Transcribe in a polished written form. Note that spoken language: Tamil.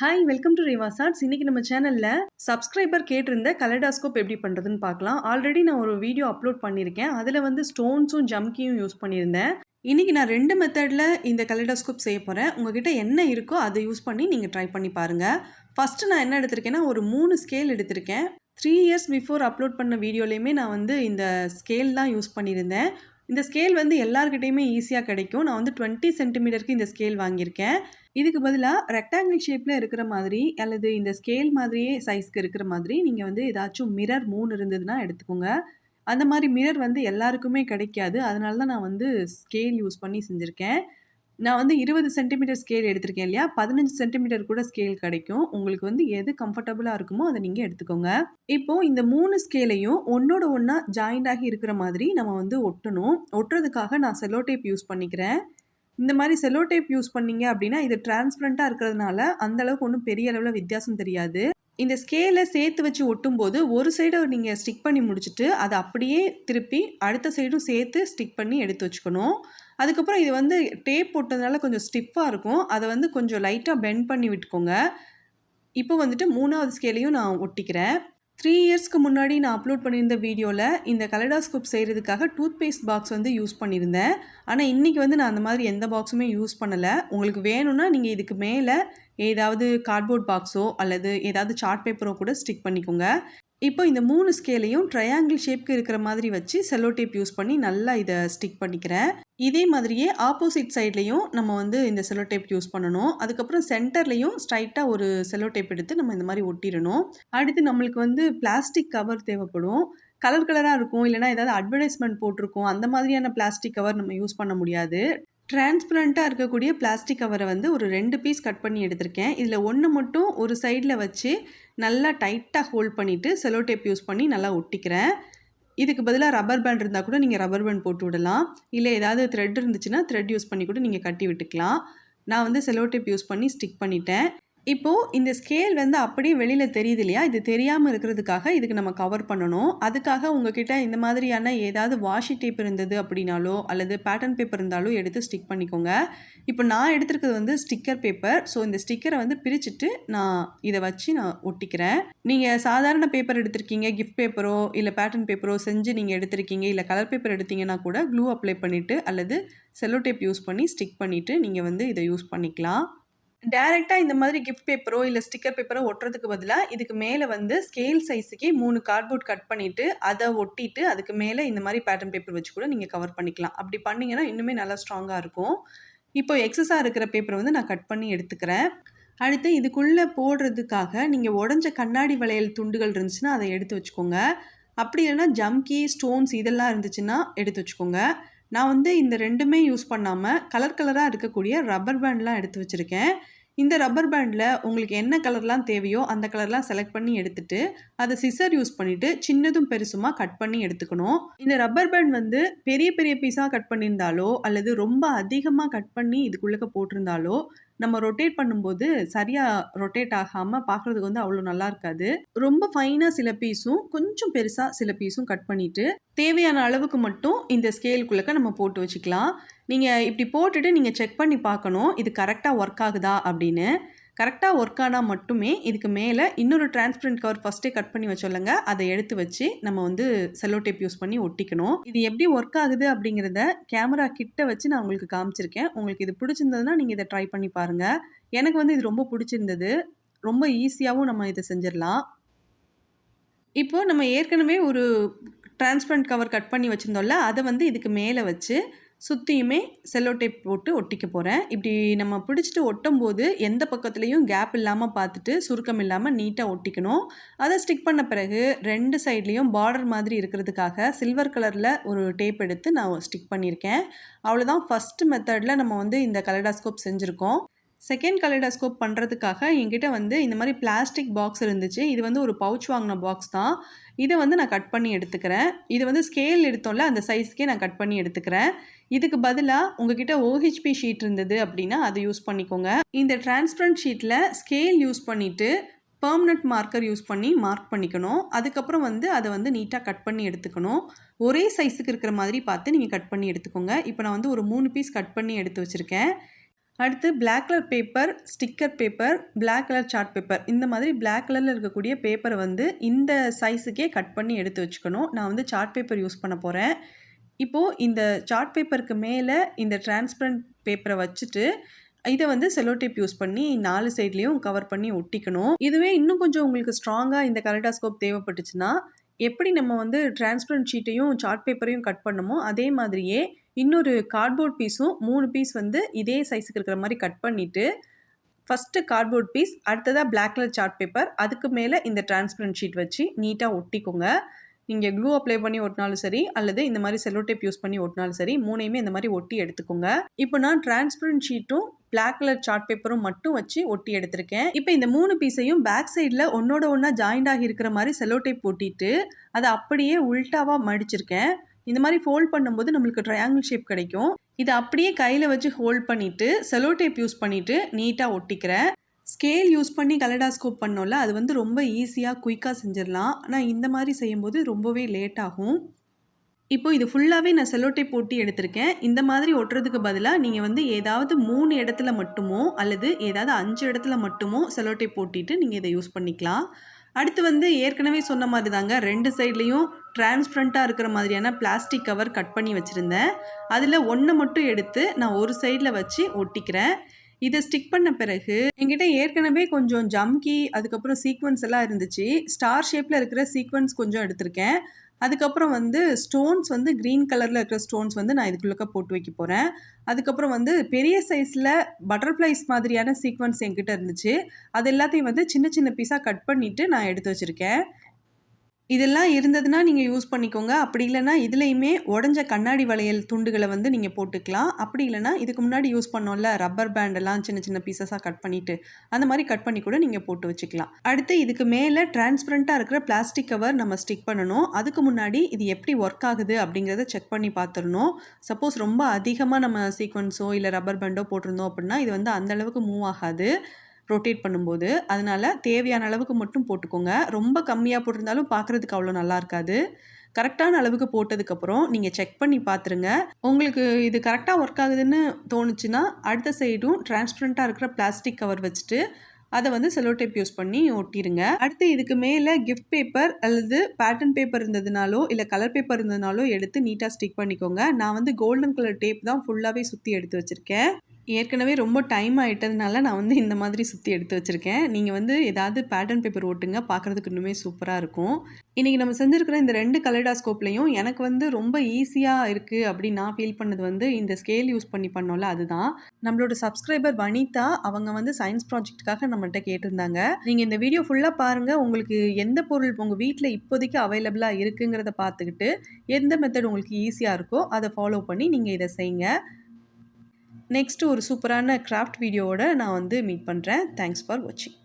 Hi welcome to REVA'S. இன்னைக்கு நம்ம சேனல்ல சப்ஸ்கிரைபர் கேட்டிருந்த கலைடாஸ்கோப் எப்படி பண்ணுறதுன்னு பார்க்கலாம். ஆல்ரெடி நான் ஒரு வீடியோ அப்லோட் பண்ணியிருக்கேன். அதில் வந்து ஸ்டோன்ஸும் ஜம்கியும் யூஸ் பண்ணியிருந்தேன். இன்னைக்கு நான் 2 மெத்தடில் இந்த கலைடாஸ்கோப் செய்ய போகிறேன். உங்ககிட்ட என்ன இருக்கோ அதை யூஸ் பண்ணி நீங்கள் ட்ரை பண்ணி பாருங்கள். ஃபஸ்ட்டு நான் என்ன எடுத்திருக்கேன்னா ஒரு 3 ஸ்கேல் எடுத்திருக்கேன். 3 இயர்ஸ் பிஃபோர் அப்லோட் பண்ண வீடியோலையுமே நான் வந்து இந்த ஸ்கேல் தான் யூஸ் பண்ணியிருந்தேன். இந்த ஸ்கேல் வந்து எல்லார்கிட்டையுமே ஈஸியாக கிடைக்கும். நான் வந்து 20 சென்டிமீட்டருக்கு இந்த ஸ்கேல் வாங்கியிருக்கேன். இதுக்கு பதிலாக ரெக்டாங்கிள் ஷேப்பில் இருக்கிற மாதிரி அல்லது இந்த ஸ்கேல் மாதிரியே சைஸ்க்கு இருக்கிற மாதிரி நீங்கள் வந்து ஏதாச்சும் மிரர் 3 இருந்ததுன்னா எடுத்துக்கோங்க. அந்த மாதிரி மிரர் வந்து எல்லாருக்குமே கிடைக்காது. அதனால தான் நான் வந்து ஸ்கேல் யூஸ் பண்ணி செஞ்சுருக்கேன். நான் வந்து 20 சென்டிமீட்டர் ஸ்கேல் எடுத்திருக்கேன் இல்லையா? 15 சென்டிமீட்டர் கூட ஸ்கேல் கிடைக்கும். உங்களுக்கு வந்து எது கம்ஃபர்டபுளாக இருக்குமோ அதை நீங்கள் எடுத்துக்கோங்க. இப்போ இந்த 3 ஸ்கேலையும் ஒன்னோட ஒன்றா ஜாயிண்ட் ஆகி இருக்கிற மாதிரி நம்ம வந்து ஒட்டணும். ஒட்டுறதுக்காக நான் செல்லோ டேப் யூஸ் பண்ணிக்கிறேன். இந்த மாதிரி செல்லோ டேப் யூஸ் பண்ணீங்க அப்படின்னா இது டிரான்ஸ்பரண்ட்டாக இருக்கிறதுனால அந்த அளவுக்கு ஒன்றும் பெரிய அளவில் வித்தியாசம் தெரியாது. இந்த ஸ்கேலை சேர்த்து வச்சு ஒட்டும்போது ஒரு சைடை நீங்கள் ஸ்டிக் பண்ணி முடிச்சுட்டு அதை அப்படியே திருப்பி அடுத்த சைடும் சேர்த்து ஸ்டிக் பண்ணி எடுத்து வச்சுக்கணும். அதுக்கப்புறம் இது வந்து டேப் போட்டதுனால கொஞ்சம் ஸ்டிஃபாக இருக்கும். அதை வந்து கொஞ்சம் லைட்டாக பெண்ட் பண்ணி விட்டுக்கோங்க. இப்போ வந்துட்டு 3வது ஸ்கேலையும் நான் ஒட்டிக்கிறேன். 3 இயர்ஸ்க்கு முன்னாடி நான் அப்லோட் பண்ணியிருந்த வீடியோவில் இந்த கலைடாஸ்கோப் செய்கிறதுக்காக டூத் பேஸ்ட் பாக்ஸ் வந்து யூஸ் பண்ணியிருந்தேன். ஆனால் இன்றைக்கி வந்து நான் அந்த மாதிரி எந்த பாக்ஸுமே யூஸ் பண்ணலை. உங்களுக்கு வேணும்னா நீங்கள் இதுக்கு மேலே ஏதாவது கார்ட்போர்ட் பாக்ஸோ அல்லது ஏதாவது சார்ட் பேப்பரோ கூட ஸ்டிக் பண்ணிக்கோங்க. இப்போ இந்த 3 ஸ்கேலையும் ட்ரையாங்கிள் ஷேப்க்கு இருக்கிற மாதிரி வச்சு செல்லோ டேப் யூஸ் பண்ணி நல்லா இதை ஸ்டிக் பண்ணிக்கிறேன். இதே மாதிரியே ஆப்போசிட் சைட்லேயும் நம்ம வந்து இந்த செல்லோ டேப் யூஸ் பண்ணணும். அதுக்கப்புறம் சென்டர்லேயும் ஸ்ட்ரைட்டாக ஒரு செல்லோ டேப் எடுத்து நம்ம இந்த மாதிரி ஒட்டிடணும். அடுத்து நம்மளுக்கு வந்து பிளாஸ்டிக் கவர் தேவைப்படும். கலர் கலராக இருக்கும், இல்லைனா ஏதாவது அட்வர்டைஸ்மெண்ட் போட்டிருக்கோம், அந்த மாதிரியான பிளாஸ்டிக் கவர் நம்ம யூஸ் பண்ண முடியாது. டிரான்ஸ்பரண்ட்டாக இருக்கக்கூடிய பிளாஸ்டிக் கவரை வந்து ஒரு 2 பீஸ் கட் பண்ணி எடுத்திருக்கேன். இதில் ஒன்று மட்டும் ஒரு சைடில் வச்சு நல்லா டைட்டாக ஹோல்ட் பண்ணிவிட்டு செல்லோ டேப் யூஸ் பண்ணி நல்லா ஒட்டிக்கிறேன். இதுக்கு பதிலாக ரப்பர் பேண்ட் இருந்தால் கூட நீங்கள் ரப்பர் பேண்ட் போட்டு விடலாம். இல்லை ஏதாவது த்ரெட் இருந்துச்சுன்னா த்ரெட் யூஸ் பண்ணி கூட நீங்கள் கட்டி விட்டுக்கலாம். நான் வந்து செல்லோ டேப் யூஸ் பண்ணி ஸ்டிக் பண்ணிட்டேன். இப்போது இந்த ஸ்கேல் வந்து அப்படியே வெளியில் தெரியுது இல்லையா? இது தெரியாமல் இருக்கிறதுக்காக இதுக்கு நம்ம கவர் பண்ணணும். அதுக்காக உங்ககிட்ட இந்த மாதிரியான ஏதாவது வாஷி டேப் இருந்தது அப்படின்னாலோ அல்லது பேட்டர்ன் பேப்பர் இருந்தாலோ எடுத்து ஸ்டிக் பண்ணிக்கோங்க. இப்போ நான் எடுத்துருக்கிறது வந்து ஸ்டிக்கர் பேப்பர். ஸோ இந்த ஸ்டிக்கரை வந்து பிரிச்சுட்டு நான் இதை வச்சு நான் ஒட்டிக்கிறேன். நீங்கள் சாதாரண பேப்பர் எடுத்திருக்கீங்க, கிஃப்ட் பேப்பரோ இல்லை பேட்டர்ன் பேப்பரோ செஞ்சு நீங்கள் எடுத்திருக்கீங்க, இல்லை கலர் பேப்பர் எடுத்தீங்கன்னா கூட க்ளூ அப்ளை பண்ணிவிட்டு அல்லது செல்லோ டேப் யூஸ் பண்ணி ஸ்டிக் பண்ணிவிட்டு நீங்கள் வந்து இதை யூஸ் பண்ணிக்கலாம். டைரெக்டாக இந்த மாதிரி கிஃப்ட் பேப்பரோ இல்லை ஸ்டிக்கர் பேப்பரோ ஒட்டுறதுக்கு பதிலாக இதுக்கு மேலே வந்து ஸ்கேல் சைஸுக்கே 3 கார்ட்போர்ட் கட் பண்ணிவிட்டு அதை ஒட்டிட்டு அதுக்கு மேலே இந்த மாதிரி பேட்டர்ன் பேப்பர் வச்சு கூட நீங்கள் கவர் பண்ணிக்கலாம். அப்படி பண்ணிங்கன்னா இன்னுமே நல்லா ஸ்ட்ராங்காக இருக்கும். இப்போ எக்ஸஸாக இருக்கிற பேப்பரை வந்து நான் கட் பண்ணி எடுத்துக்கிறேன். அடுத்து இதுக்குள்ளே போடுறதுக்காக நீங்கள் உடஞ்ச கண்ணாடி வளையல் துண்டுகள் இருந்துச்சுன்னா அதை எடுத்து வச்சுக்கோங்க. அப்படி இல்லைன்னா ஜம்கி, ஸ்டோன்ஸ் இதெல்லாம் இருந்துச்சுன்னா எடுத்து வச்சுக்கோங்க. நான் வந்து இந்த 2மே யூஸ் பண்ணாமல் கலர் கலராக இருக்கக்கூடிய ரப்பர் பேண்ட்லாம் எடுத்து வச்சுருக்கேன். இந்த ரப்பர் பேண்டில் உங்களுக்கு என்ன கலர்லாம் தேவையோ அந்த கலர்லாம் செலக்ட் பண்ணி எடுத்துகிட்டு அதை சிசர் யூஸ் பண்ணிவிட்டு சின்னதும் பெருசுமா கட் பண்ணி எடுத்துக்கணும். இந்த ரப்பர் பேண்ட் வந்து பெரிய பெரிய பீஸாக கட் பண்ணியிருந்தாலோ அல்லது ரொம்ப அதிகமாக கட் பண்ணி இதுக்குள்ளே போட்டிருந்தாலோ நம்ம ரொட்டேட் பண்ணும்போது சரியாக ரொட்டேட் ஆகாமல் பார்க்குறதுக்கு வந்து அவ்வளோ நல்லா இருக்காது. ரொம்ப ஃபைனாக சில பீஸும் கொஞ்சம் பெருசாக சில பீஸும் கட் பண்ணிவிட்டு தேவையான அளவுக்கு மட்டும் இந்த ஸ்கேலுக்குள்ளே நம்ம போட்டு வச்சுக்கலாம். நீங்கள் இப்படி போட்டுட்டு நீங்கள் செக் பண்ணி பார்க்கணும் இது கரெக்டாக ஒர்க் ஆகுதா அப்படின்னு. கரெக்டாக ஒர்க் ஆனால் மட்டுமே இதுக்கு மேலே இன்னொரு டிரான்ஸ்பரண்ட் கவர் ஃபஸ்ட்டே கட் பண்ணி வச்சோல்லங்க, அதை எடுத்து வச்சு நம்ம வந்து செல்லோ டேப் யூஸ் பண்ணி ஒட்டிக்கணும். இது எப்படி ஒர்க் ஆகுது அப்படிங்கிறத கேமரா கிட்ட வச்சு நான் உங்களுக்கு காமிச்சிருக்கேன். உங்களுக்கு இது பிடிச்சிருந்ததுன்னா நீங்கள் இதை ட்ரை பண்ணி பாருங்கள். எனக்கு வந்து இது ரொம்ப பிடிச்சிருந்தது. ரொம்ப ஈஸியாகவும் நம்ம இதை செஞ்சிடலாம். இப்போது நம்ம ஏற்கனவே ஒரு டிரான்ஸ்பரண்ட் கவர் கட் பண்ணி வச்சுருந்தோம்ல, அதை வந்து இதுக்கு மேலே வச்சு சுற்றியுமே செல்லோ டேப் போட்டு ஒட்டிக்க போகிறேன். இப்படி நம்ம பிடிச்சிட்டு ஒட்டும்போது எந்த பக்கத்துலேயும் கேப் இல்லாமல் பார்த்துட்டு சுருக்கம் இல்லாமல் நீட்டாக ஒட்டிக்கணும். அதை ஸ்டிக் பண்ண பிறகு 2 சைட்லேயும் பார்டர் மாதிரி இருக்கிறதுக்காக சில்வர் கலரில் ஒரு டேப் எடுத்து நான் ஸ்டிக் பண்ணியிருக்கேன். அவ்வளோதான். ஃபஸ்ட்டு மெத்தடில் நம்ம வந்து இந்த கலைடாஸ்கோப் செஞ்சுருக்கோம். செகண்ட் கலைடாஸ்கோப் பண்ணுறதுக்காக என்கிட்ட வந்து இந்த மாதிரி பிளாஸ்டிக் பாக்ஸ் இருந்துச்சு. இது வந்து ஒரு பவுச் வாங்கின பாக்ஸ் தான். இதை வந்து நான் கட் பண்ணி எடுத்துக்கிறேன். இது வந்து ஸ்கேல் எடுத்தோம்ல அந்த சைஸ்க்கே நான் கட் பண்ணி எடுத்துக்கிறேன். இதுக்கு பதிலாக உங்ககிட்ட OHP ஷீட் இருந்தது அப்படின்னா அதை யூஸ் பண்ணிக்கோங்க. இந்த டிரான்ஸ்பரண்ட் ஷீட்டில் ஸ்கேல் யூஸ் பண்ணிவிட்டு பெர்மனன்ட் மார்க்கர் யூஸ் பண்ணி மார்க் பண்ணிக்கணும். அதுக்கப்புறம் வந்து அதை வந்து நீட்டாக கட் பண்ணி எடுத்துக்கணும். ஒரே சைஸுக்கு இருக்கிற மாதிரி பார்த்து நீங்கள் கட் பண்ணி எடுத்துக்கோங்க. இப்போ நான் வந்து ஒரு 3 பீஸ் கட் பண்ணி எடுத்து வச்சுருக்கேன். அடுத்து black colour paper, sticker paper, black colour chart paper இந்த மாதிரி பிளாக் கலர்ல இருக்கக்கூடிய பேப்பரை வந்து இந்த சைஸுக்கே கட் பண்ணி எடுத்து வச்சுக்கணும். நான் வந்து சார்ட் பேப்பர் யூஸ் பண்ண போறேன். இப்போ இந்த சார்ட் பேப்பருக்கு மேல இந்த டிரான்ஸ்பரண்ட் பேப்பரை வச்சுட்டு, இத வந்து செல்லோ டேப் யூஸ் பண்ணி 4 சைட்லயும் கவர் பண்ணி ஒட்டிக்கணும். இதுவே இன்னும் கொஞ்சம் உங்களுக்கு ஸ்ட்ராங்கா இந்த கலைடாஸ்கோப் தேவைப்பட்டுச்சுன்னா, எப்படி நம்ம வந்து டிரான்ஸ்பரண்ட் ஷீட்டையும், சார்ட் பேப்பரையும் கட் பண்ணோமோ, அதே மாதிரியே இன்னொரு கார்ட்போர்ட் பீஸும் 3 பீஸ் வந்து இதே சைஸ்க்கு இருக்கிற மாரி கட் பண்ணிட்டு, ஃபர்ஸ்ட்டு கார்ட்போர்ட் பீஸ், அடுத்ததா பிளாக் கலர் சார்ட் பேப்பர், அதுக்கு மேல இந்த டிரான்ஸ்பரண்ட் ஷீட் வச்சு நீட்டா ஒட்டிக்கோங்க. நீங்க க்ளூ அப்ளை பண்ணி ஒட்டினாலும் சரி, அல்லது இந்த மாரி செல்லோ டேப் யூஸ் பண்ணி ஒட்டினாலும் சரி, 3யுமே இந்த மாரி ஒட்டி எடுத்துக்கோங்க. இப்போ நான் டிரான்ஸ்பரண்ட் ஷீட்டும், பிளாக் கலர் சார்ட் பேப்பரும் மட்டும் வச்சு ஒட்டி எடுத்திருக்கேன். இப்போ இந்த 3 பீஸையும் பேக் சைடுல ஒண்ணோட ஒண்ணா ஜாயிண்ட் ஆகி இருக்கிற மாரி செல்லோ டேப் ஒட்டிட்டு, அத அப்படியே உல்டாவா மடிச்சிருக்கேன். இந்த மாரி ஃபோல்ட் பண்ணும்போது நம்மளுக்கு ட்ரையாங்கிள் ஷேப் கிடைக்கும். இத அப்படியே கையில வச்சு ஹோல்ட் பண்ணிட்டு, செல்லோ டேப் யூஸ் பண்ணிட்டு நீட்டா ஒட்டிக்கிறேன். ஸ்கேல் யூஸ் பண்ணி கலைடாஸ்கோப் பண்ணோம்ல, அது வந்து ரொம்ப ஈஸியா, குயிக்கா செஞ்சிரலாம். ஆனா இந்த மாரி செய்யும்போது ரொம்பவே லேட் ஆகும். இப்போ இது ஃபுல்லாவே நான் செல்லோ டேப் ஒட்டி எடுத்திருக்கேன். இந்த மாதிரி ஒட்டுறதுக்கு பதிலா நீங்க வந்து ஏதாவது 3 இடத்துல மட்டுமோ, அல்லது ஏதாவது 5 இடத்துல மட்டுமோ செல்லோ டேப் ஒட்டிட்டு நீங்க இத யூஸ் பண்ணிக்கலாம். அடுத்து வந்து ஏற்கனவே சொன்ன மாதிரி தாங்க 2 சைட்லயும் டிரான்ஸ்பரண்டா இருக்கிற மாதிரியான பிளாஸ்டிக் கவர் கட் பண்ணி வச்சிருந்தேன். அதுல 1 மட்டும் எடுத்து நான் ஒரு சைடுல வச்சு ஒட்டிக்கிறேன். இத ஸ்டிக் பண்ண பிறகு என்கிட்ட ஏற்கனவே கொஞ்சம் ஜம்கி, அதுக்கப்புறம் சீக்வென்ஸ் எல்லாம் இருந்துச்சு. ஸ்டார் ஷேப்ல இருக்கிற சீக்வென்ஸ் கொஞ்சம் எடுத்திருக்கேன். அதுக்கப்புறம் வந்து ஸ்டோன்ஸ் வந்து கிரீன் கலர்ல இருக்கிற ஸ்டோன்ஸ் வந்து நான் இதுக்குள்ளக்க போட்டு வைக்க போறேன். அதுக்கப்புறம் வந்து பெரிய சைஸ்ல பட்டர்ஃப்ளைஸ் மாதிரியான சீக்வென்ஸ் என்கிட்ட இருந்துச்சு. அது எல்லாத்தையும் வந்து சின்ன சின்ன பீஸா கட் பண்ணிட்டு நான் எடுத்து வச்சிருக்கேன். இதெல்லாம் இருந்ததுன்னா நீங்க யூஸ் பண்ணிக்கோங்க. அப்படி இல்லன்னா, இதுலயுமே உடைஞ்ச கண்ணாடி வளையல் துண்டுகள வந்து நீங்க போட்டுக்கலாம். அப்படி இல்லன்னா, இதுக்கு முன்னாடி யூஸ் பண்ணோம்ல ரப்பர் பேண்ட் எல்லாம் சின்ன சின்ன பீஸஸா கட் பண்ணிட்டு, அந்த மாரி கட் பண்ணி கூட நீங்க போட்டு வச்சுக்கலாம். அடுத்து இதுக்கு மேல டிரான்ஸ்பரண்டா இருக்கிற பிளாஸ்டிக் கவர் நம்ம ஸ்டிக் பண்ணணும். அதுக்கு முன்னாடி இது எப்படி ஒர்க் ஆகுது அப்படிங்கிறத செக் பண்ணி பார்த்துறணும். சப்போஸ் ரொம்ப அதிகமா நம்ம சீக்வென்ஸோ, இல்ல ரப்பர் பேண்டோ போட்டிருந்தோம் அப்படின்னா, இது வந்து அந்த அளவுக்கு மூவ் ஆகாது. ரொட்டேட் பண்ணும்போது. அதனால தேவையான அளவுக்கு மட்டும் போட்டுக்கோங்க. ரொம்ப கம்மியா போட்டிருந்தாலும் பார்க்குறதுக்கு அவ்வளோ நல்லா இருக்காது. கரெக்டான அளவுக்கு போட்டதுக்கப்புறம் நீங்க செக் பண்ணி பார்த்துருங்க. உங்களுக்கு இது கரெக்ட்டா ஒர்க் ஆகுதுன்னு தோணுச்சுன்னா, அடுத்த சைடும் டிரான்ஸ்பரண்டா இருக்கிற பிளாஸ்டிக் கவர் வச்சுட்டு, அத வந்து செல்லோ டேப் யூஸ் பண்ணி ஒட்டிருங்க. அடுத்து இதுக்கு மேல கிஃப்ட் பேப்பர் அல்லது பேட்டர்ன் பேப்பர் இருந்ததுனாலோ, இல்ல கலர் பேப்பர் இருந்ததுனாலோ எடுத்து நீட்டா ஸ்டிக் பண்ணிக்கோங்க. நான் வந்து கோல்டன் கலர் டேப் தான் ஃபுல்லாவே சுத்தி எடுத்து வச்சிருக்கேன். ஏற்கனவே ரொம்ப டைம் ஆயிட்டதுனால நான் வந்து இந்த மாதிரி சுத்தி எடுத்து வச்சிருக்கேன். நீங்க வந்து ஏதாவது பேட்டர்ன் பேப்பர் ஒட்டுங்க. பார்க்கறதுக்கு இன்னுமே சூப்பரா இருக்கும். இன்னைக்கு நம்ம செஞ்சிருக்கிற இந்த 2 கலைடாஸ்கோப்லயும் எனக்கு வந்து ரொம்ப ஈஸியா இருக்கு அப்படின்னு நான் ஃபீல் பண்ணது வந்து இந்த ஸ்கேல் யூஸ் பண்ணி பண்ணோம்ல அதுதான். நம்மளோட சப்ஸ்கிரைபர் வனிதா அவங்க வந்து சயின்ஸ் ப்ராஜெக்ட்காக நம்மள்ட்ட கேட்டிருந்தாங்க. நீங்க இந்த வீடியோ ஃபுல்லா பாருங்க. உங்களுக்கு எந்த பொருள் உங்க வீட்ல இப்போதைக்கு அவைலபிளா இருக்குங்கிறத பார்த்துக்கிட்டு, எந்த மெத்தட் உங்களுக்கு ஈஸியா இருக்கோ அத ஃபாலோ பண்ணி நீங்க இத செய்யுங்க. நெக்ஸ்ட் ஒரு சூப்பரான கிராஃப்ட் வீடியோவோட நான் வந்து மீட் பண்றேன். தேங்க்ஸ் ஃபார் வாட்சிங்.